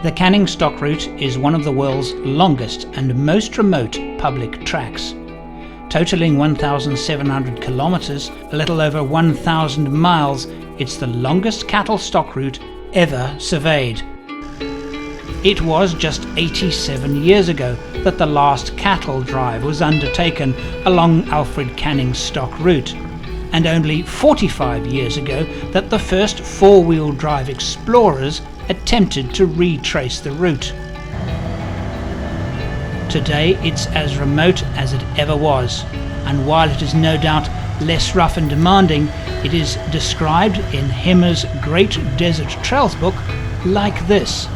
The Canning Stock Route is one of the world's longest and most remote public tracks. Totaling 1,700 kilometres, a little over 1,000 miles, it's the longest cattle stock route ever surveyed. It was just 87 years ago that the last cattle drive was undertaken along Alfred Canning's stock route, and only 45 years ago that the first four-wheel drive explorers attempted to retrace the route. Today it's as remote as it ever was, and while it is no doubt less rough and demanding, it is described in Himmer's Great Desert Trails book like this.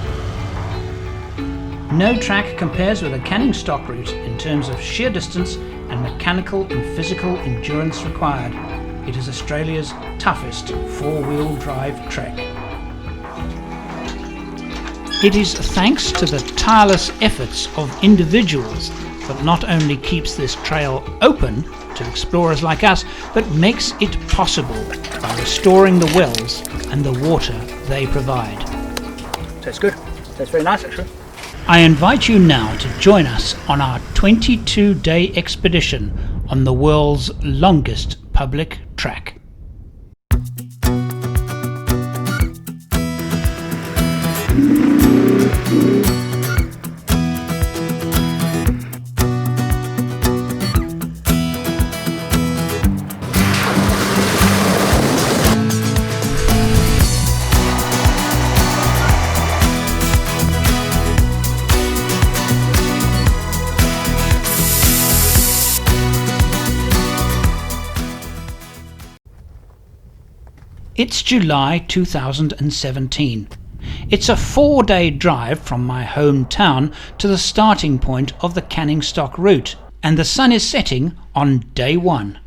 No track compares with a Canning stock route in terms of sheer distance and mechanical and physical endurance required. It is Australia's toughest four-wheel drive trek. It is thanks to the tireless efforts of individuals that not only keeps this trail open to explorers like us, but makes it possible by restoring the wells and the water they provide. Tastes good. Tastes very nice, actually. I invite you now to join us on our 22-day expedition on the world's longest public track. It's July 2017. It's a 4-day drive from my hometown to the starting point of the Canning stock route, and the sun is setting on day one.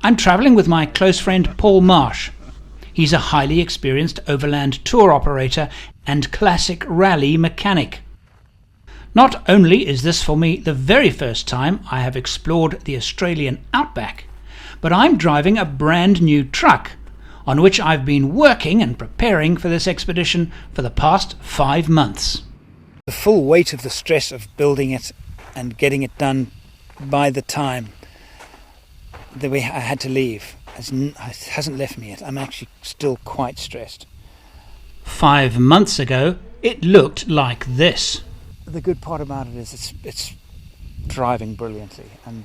I'm travelling with my close friend Paul Marsh. He's a highly experienced overland tour operator and classic rally mechanic. Not only is this for me the very first time I have explored the Australian Outback, but I'm driving a brand new truck on which I've been working and preparing for this expedition for the past 5 months. The full weight of the stress of building it and getting it done by the time that I had to leave hasn't left me yet. I'm actually still quite stressed. 5 months ago, it looked like this. The good part about it is it's driving brilliantly, and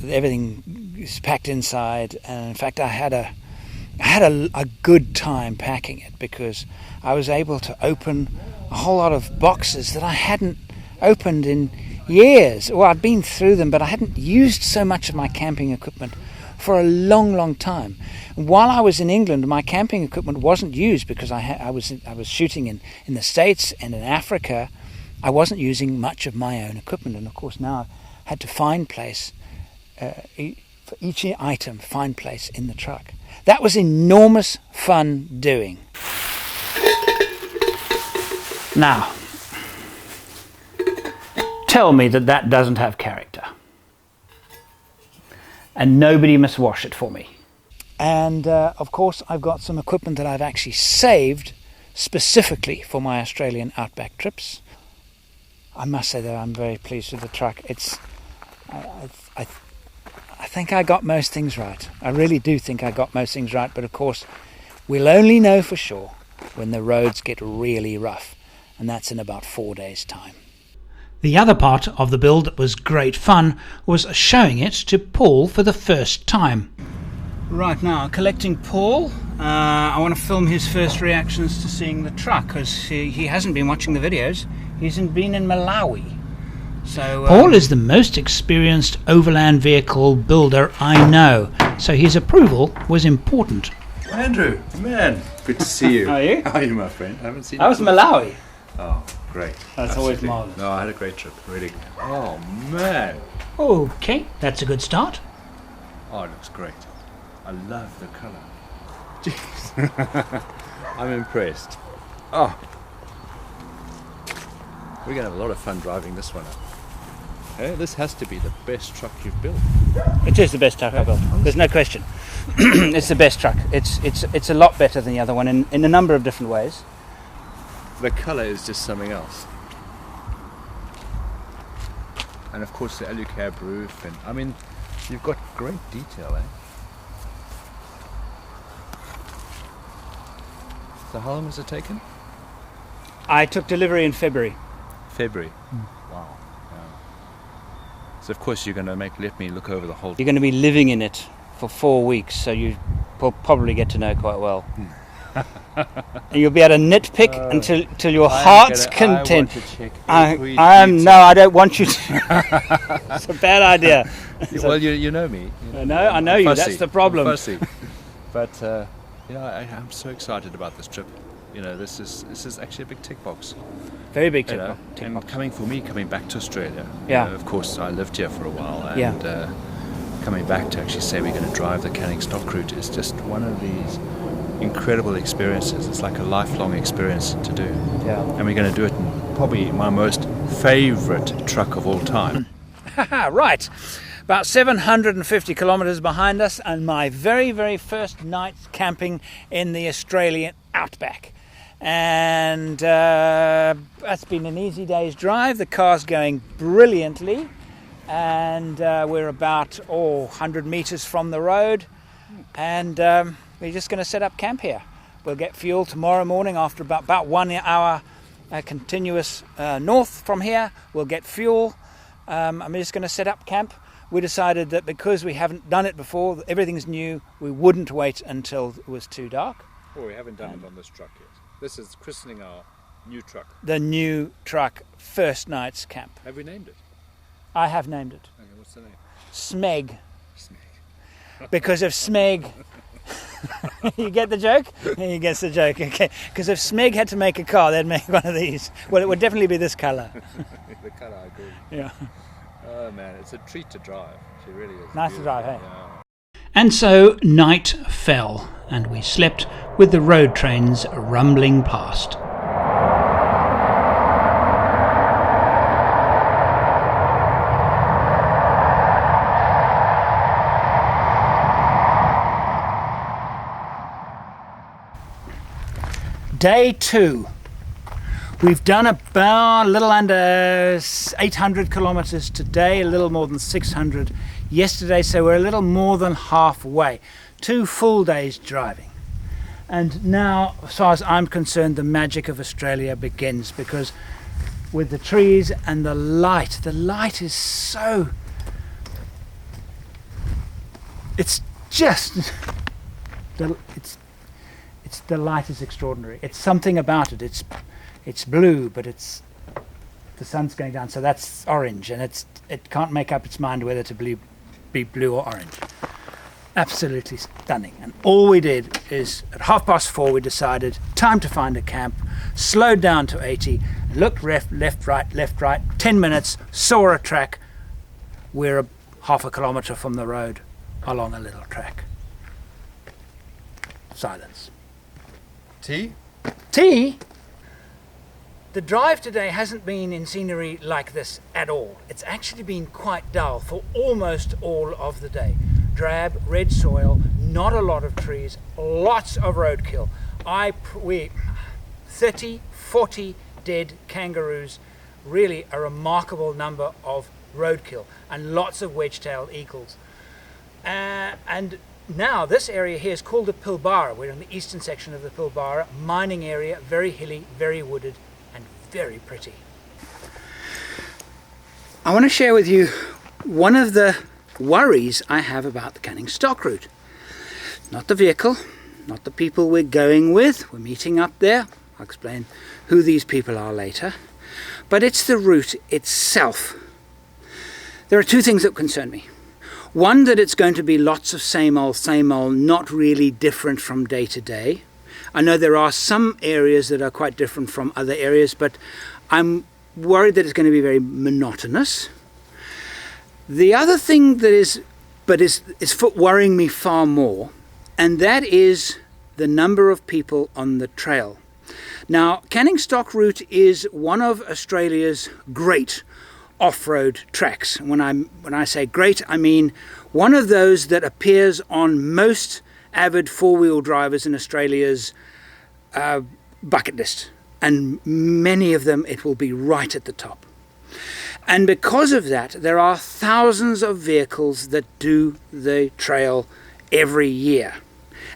everything is packed inside, and in fact I had a good time packing it, because I was able to open a whole lot of boxes that I hadn't opened in years. Well, I'd been through them, but I hadn't used so much of my camping equipment for a long time. While I was in England, my camping equipment wasn't used because I was shooting in the States and in Africa. I wasn't using much of my own equipment, and of course now I had to find place for each item, find place in the truck. That was enormous fun doing. Now, tell me that doesn't have character. And nobody must wash it for me. And of course I've got some equipment that I've actually saved specifically for my Australian Outback trips. I must say that I'm very pleased with the truck. I think I got most things right. I really do think I got most things right, but of course we'll only know for sure when the roads get really rough, and that's in about 4 days' time. The other part of the build that was great fun was showing it to Paul for the first time. Right now, collecting Paul. I want to film his first reactions to seeing the truck, because he hasn't been watching the videos. He's been in Malawi. So Paul is the most experienced overland vehicle builder I know, so his approval was important. Andrew, man, good to see you. How are you? How are you, my friend? I haven't seen you. That was Malawi. Oh, great. That's always marvelous. No, I had a great trip, really. Oh, man. Okay, that's a good start. Oh, it looks great. I love the colour. Jeez. I'm impressed. Oh. We're going to have a lot of fun driving this one up. Hey, this has to be the best truck you've built. It is the best truck I've built. There's no question. It's the best truck. It's a lot better than the other one in a number of different ways. the colour is just something else. And of course the alucab roof, and I mean, you've got great detail, eh? So how long has it taken? I took delivery in February. February. Wow. Yeah. So of course you're going to let me look over the whole. You're going to be living in it for 4 weeks, so you will probably get to know quite well. And you'll be able to nitpick until your heart's content. I don't want you to. It's a bad idea. Well, you know me. I know you. That's the problem. I'm fussy. But I'm so excited about this trip. This is actually a big tick box. Very big tick box. And coming back to Australia. Yeah. Of course, I lived here for a while, and coming back to actually say we're going to drive the Canning Stock route is just one of these incredible experiences. It's like a lifelong experience to do. Yeah. And we're going to do it in probably my most favourite truck of all time. Right. About 750 kilometres behind us, and my very, very first night camping in the Australian Outback. And that's been an easy day's drive. The car's going brilliantly, and we're about 100 metres from the road, and we're just going to set up camp here. We'll get fuel tomorrow morning after about 1 hour continuous north from here. We'll get fuel. I'm just going to set up camp. We decided that because we haven't done it before, everything's new, we wouldn't wait until it was too dark. Well, we haven't done it on this truck yet. This is christening our new truck. The new truck, first night's camp. Have we named it? I have named it. Okay, what's the name? Smeg. Smeg. Because of Smeg. You get the joke? He gets the joke, okay. Because if Smeg had to make a car, they'd make one of these. Well, it would definitely be this colour. The colour, I agree. Yeah. Oh man, it's a treat to drive. It really is. Nice to drive, hey? Yeah. And so night fell, and we slept with the road trains rumbling past. Day 2. We've done about a little under 800 kilometres today, a little more than 600 yesterday, so we're a little more than halfway. 2 full days driving. And now, as far as I'm concerned, the magic of Australia begins, because with the trees and the light is so... It's just... the light is extraordinary. It's something about it. It's blue, but the sun's going down, so that's orange, and it can't make up its mind whether to be blue or orange. Absolutely stunning. And all we did is at 4:30 we decided time to find a camp, slowed down to 80, looked left, right, 10 minutes, saw a track. We're half a kilometre from the road along a little track. Silence. Tea? Tea? The drive today hasn't been in scenery like this at all. It's actually been quite dull for almost all of the day. Drab, red soil, not a lot of trees, lots of roadkill. 30, 40 dead kangaroos, really a remarkable number of roadkill, and lots of wedge-tailed eagles. And now this area here is called the Pilbara. We're in the eastern section of the Pilbara, mining area, very hilly, very wooded, and very pretty. I want to share with you one of the worries I have about the Canning Stock route. Not the vehicle, not the people we're going with. We're meeting up there. I'll explain who these people are later. But it's the route itself. There are 2 things that concern me. One, that it's going to be lots of same old, not really different from day to day. I know there are some areas that are quite different from other areas, but I'm worried that it's going to be very monotonous. The other thing that is worrying me far more, and that is the number of people on the trail. Now, Canning Stock route is one of Australia's great off-road tracks. When I say great, I mean one of those that appears on most avid four-wheel drivers in Australia's bucket list. and many of them it will be right at the top. And because of that, there are thousands of vehicles that do the trail every year.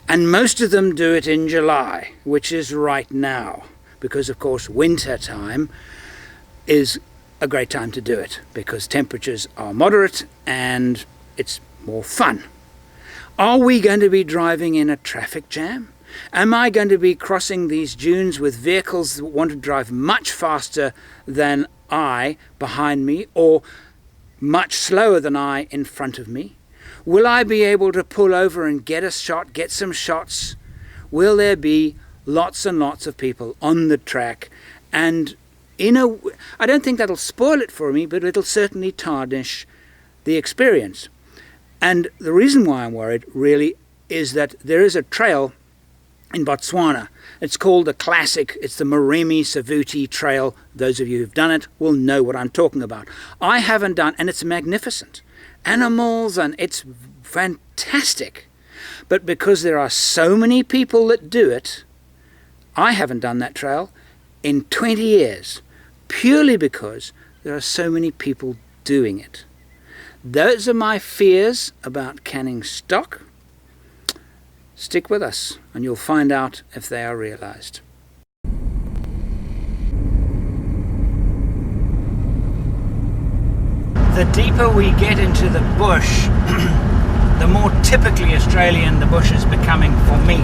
And most of them do it in July, which is right now, because of course winter time is a great time to do it, because temperatures are moderate and it's more fun. Are we going to be driving in a traffic jam? Am I going to be crossing these dunes with vehicles that want to drive much faster than I behind me, or much slower than I in front of me? Will I be able to pull over and get a shot, get some shots? Will there be lots and lots of people on the track? And I don't think that'll spoil it for me, but it'll certainly tarnish the experience. And the reason why I'm worried really is that there is a trail in Botswana. It's called the classic, it's the Moremi Savuti Trail. Those of you who've done it will know what I'm talking about. I haven't done, and it's magnificent. Animals, and it's fantastic. But because there are so many people that do it, I haven't done that trail in 20 years, purely because there are so many people doing it. Those are my fears about canning stock. Stick with us and you'll find out if they are realized. The deeper we get into the bush, the more typically Australian the bush is becoming for me,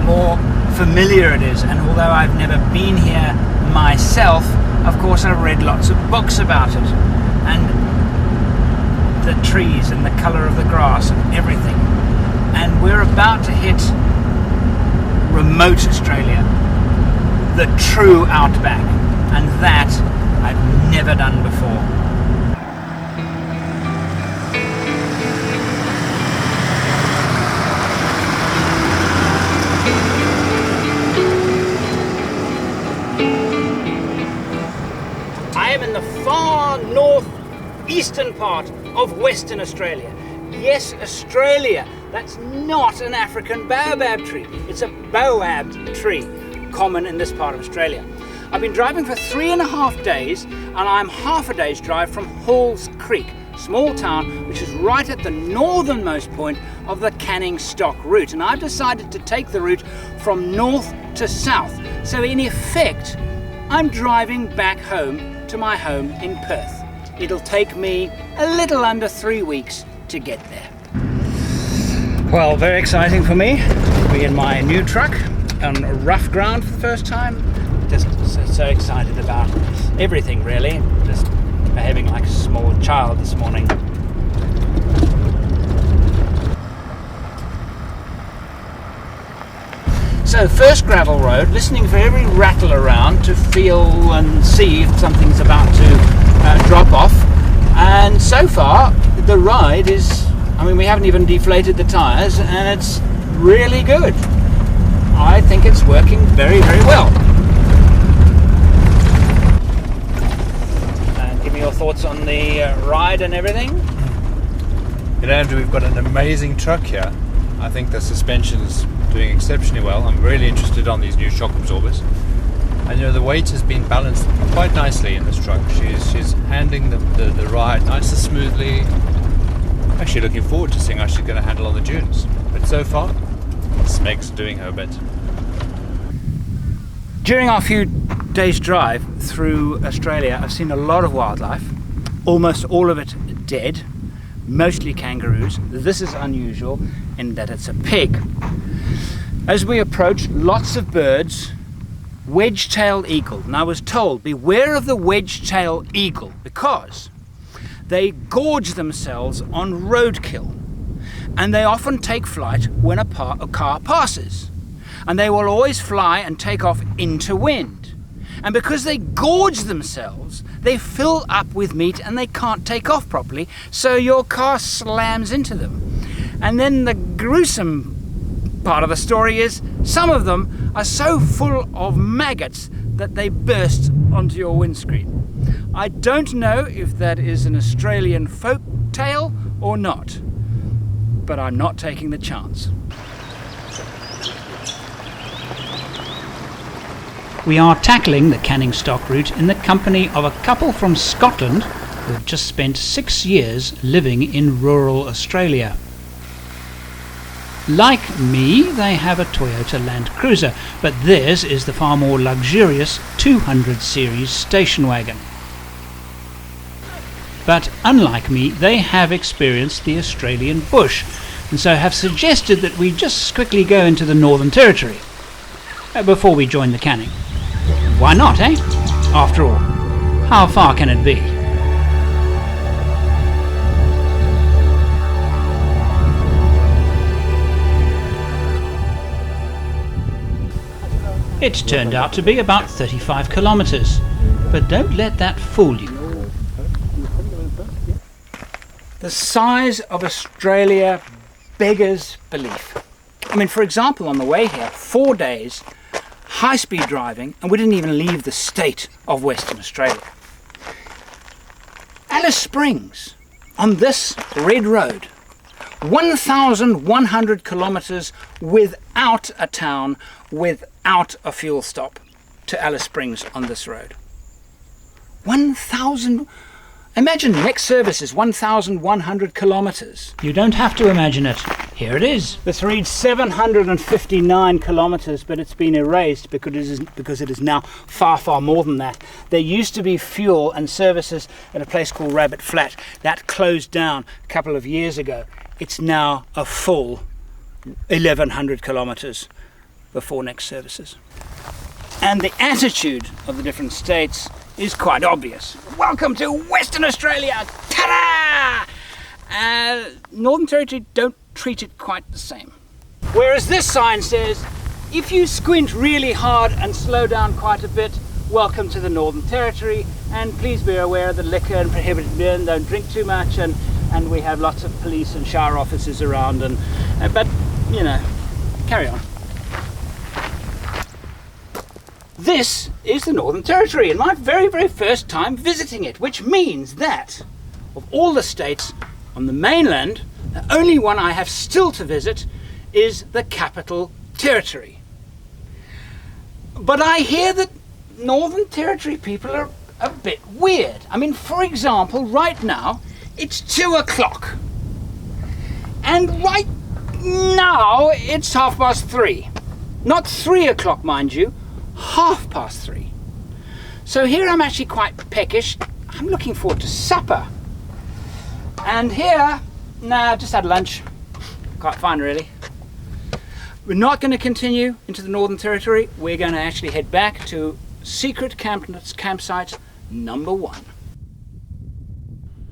more familiar it is. And although I've never been here myself, of course I've read lots of books about it, and the trees and the colour of the grass and everything. And we're about to hit remote Australia, the true outback, and that I've never done before. I am in the far northeastern part of Western Australia. Yes, Australia. That's not an African baobab tree. It's a boab tree, common in this part of Australia. I've been driving for 3.5 days, and I'm half a day's drive from Halls Creek, small town which is right at the northernmost point of the Canning Stock route. And I've decided to take the route from north to south. So in effect, I'm driving back home to my home in Perth. It'll take me a little under 3 weeks to get there. Well, very exciting for me to be in my new truck on rough ground for the first time. Just so excited about everything, really. Just behaving like a small child this morning. So first gravel road, listening for every rattle around to feel and see if something's about to drop off. And so far the ride is, we haven't even deflated the tyres, and it's really good. I think it's working very, very well. Give me your thoughts on the ride and everything. You know, Andrew, we've got an amazing truck here. I think the suspension's doing exceptionally well. I'm really interested on these new shock absorbers. And the weight has been balanced quite nicely in this truck. She's handling the ride nice and smoothly. Actually looking forward to seeing how she's going to handle on the dunes. But so far, Smeg's doing her bit. During our few days' drive through Australia, I've seen a lot of wildlife, almost all of it dead, mostly kangaroos. This is unusual in that it's a pig. As we approach, lots of birds, wedge-tailed eagle. And I was told, beware of the wedge-tailed eagle, because they gorge themselves on roadkill, and they often take flight when a car passes, and they will always fly and take off into wind. And because they gorge themselves, they fill up with meat and they can't take off properly, so your car slams into them. And then the gruesome part of the story is some of them are so full of maggots that they burst onto your windscreen. I don't know if that is an Australian folk tale or not, but I'm not taking the chance. We are tackling the Canning Stock route in the company of a couple from Scotland who have just spent 6 years living in rural Australia. Like me, they have a Toyota Land Cruiser, but theirs is the far more luxurious 200 series station wagon. But unlike me, they have experienced the Australian bush, and so have suggested that we just quickly go into the Northern Territory before we join the Canning. Why not, eh? After all, how far can it be? It turned out to be about 35 kilometres, but don't let that fool you. The size of Australia beggars belief. I mean, for example, on the way here, 4 days, high-speed driving, and we didn't even leave the state of Western Australia. Alice Springs, on this red road, 1,100 kilometres without a town, without a fuel stop to Alice Springs on this road. 1,000. Imagine next service is 1,100 kilometres. You don't have to imagine it. Here it is. This reads 759 kilometres, but it's been erased because it is now far, far more than that. There used to be fuel and services at a place called Rabbit Flat. That closed down a couple of years ago. It's now a full 1,100 kilometres before next services. And the attitude of the different states is quite obvious. Welcome to Western Australia! Ta-da! Northern Territory don't treat it quite the same. Whereas this sign says, if you squint really hard and slow down quite a bit, welcome to the Northern Territory, and please be aware that liquor and prohibited beer, and don't drink too much, and we have lots of police and shower officers around, but you know, carry on. This is the Northern Territory, and my very, very first time visiting it, which means that of all the states on the mainland, the only one I have still to visit is the Capital Territory. But I hear that Northern Territory people are a bit weird. I mean, for example, right now it's 2 o'clock, and right now it's 3:30. Not 3 o'clock, mind you. 3:30. So here I'm actually quite peckish. I'm looking forward to supper. And here, just had lunch. Quite fine, really. We're not going to continue into the Northern Territory. We're going to actually head back to secret campsite number 1.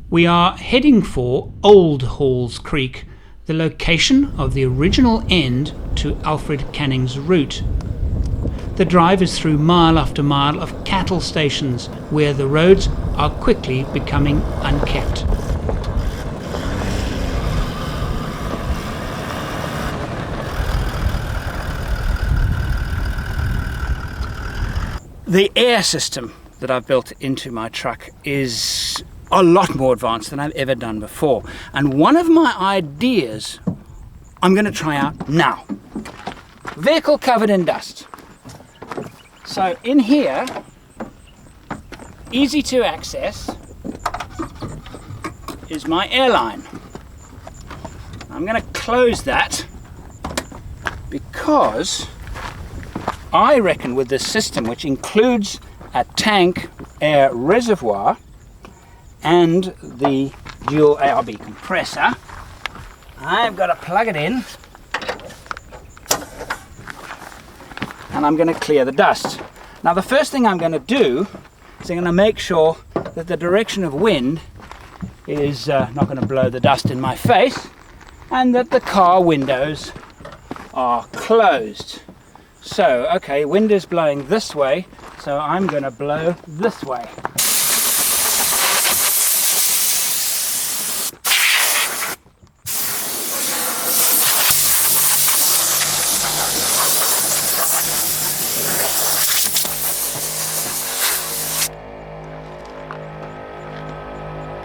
We are heading for Old Halls Creek, the location of the original end to Alfred Canning's route. The drive is through mile after mile of cattle stations where the roads are quickly becoming unkept. The air system that I've built into my truck is a lot more advanced than I've ever done before. And one of my ideas I'm going to try out now. Vehicle covered in dust. So in here, easy to access, is my airline. I'm going to close that because I reckon with this system, which includes a tank air reservoir and the dual ARB compressor, I've got to plug it in and I'm going to clear the dust. Now the first thing I'm going to do is I'm going to make sure that the direction of wind is not going to blow the dust in my face, and that the car windows are closed. So, okay, wind is blowing this way, so I'm going to blow this way.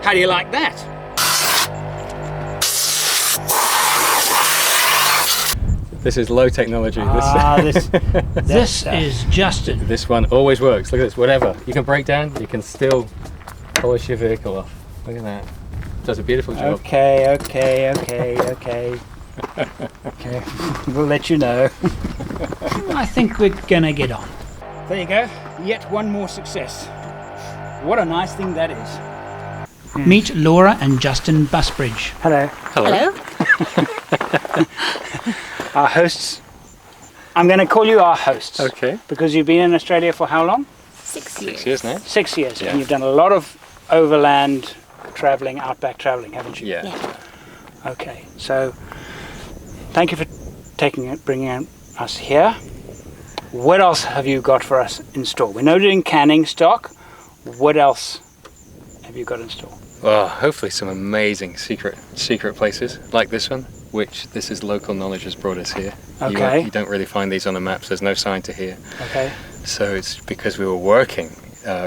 How do you like that? This is low technology. This is Justin. This one always works. Look at this. Whatever you can break down, you can still polish your vehicle off. Look at that. Does a beautiful job. Okay. Okay, we'll let you know. I think we're gonna get on. There you go. Yet one more success. What a nice thing that is. Meet Laura and Justin Busbridge. Hello. Our hosts. I'm going to call you our hosts. Okay. Because you've been in Australia for how long? 6 years. 6 years now. 6 years. Yeah. And you've done a lot of overland travelling, outback travelling, haven't you? Yeah. Okay. So, thank you for bringing us here. What else have you got for us in store? We know you're doing canning stock. What else have you got in store? Well, hopefully some amazing secret places like this one, which this is local knowledge has brought us here. Okay. You don't really find these on the maps. There's no sign to here. Okay. So it's because we were working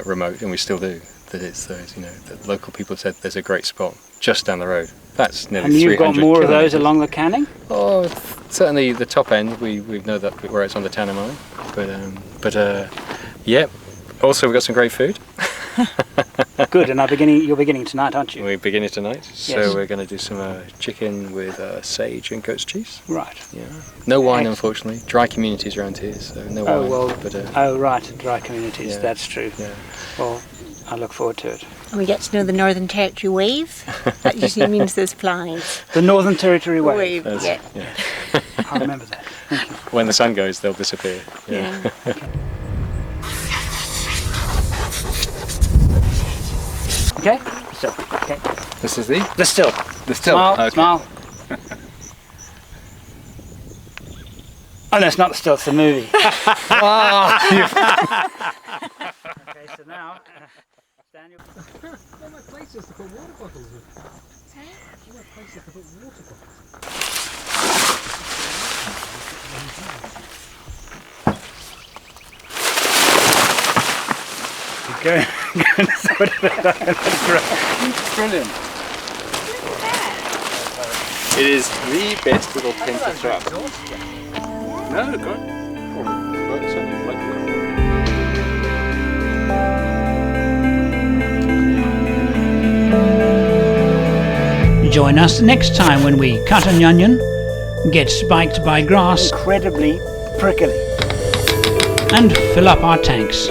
remote, and we still do, that it's those, that local people said there's a great spot just down the road. That's nearly 300 And you've got more of those kilometres. along the canning? Oh, certainly the top end. We know that where it's on the Tanner Mine, but yeah. Also, we've got some great food. Good, and you're beginning tonight, aren't you? We're beginning tonight, so Yes. we're going to do some chicken with sage and goat's cheese. Right. Yeah. No wine, Excellent. unfortunately. Dry communities around here, so no Oh, wine. well, But, right, dry communities, yeah. that's true. yeah. Well, I look forward to it. And we get to know the Northern Territory wave. That usually means there's flies. The Northern Territory Wave. That's- Yeah. I remember that. Thank you. When the sun goes, they'll disappear. Yeah. Okay? Still. Okay. This is the Still. still. Smile, Okay. smile. Oh, no, it's not the still, it's the movie. Okay, so now, Daniel. There are places to put water bottles in. There are places to put water bottles. Go and sort it out. Brilliant. It is the best little pen to throw. No, good. Join us next time when we cut an onion, get spiked by grass, incredibly prickly, and fill up our tanks.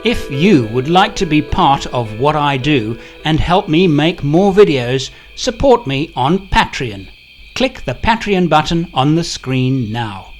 If you would like to be part of what I do and help me make more videos, support me on Patreon. Click the Patreon button on the screen now.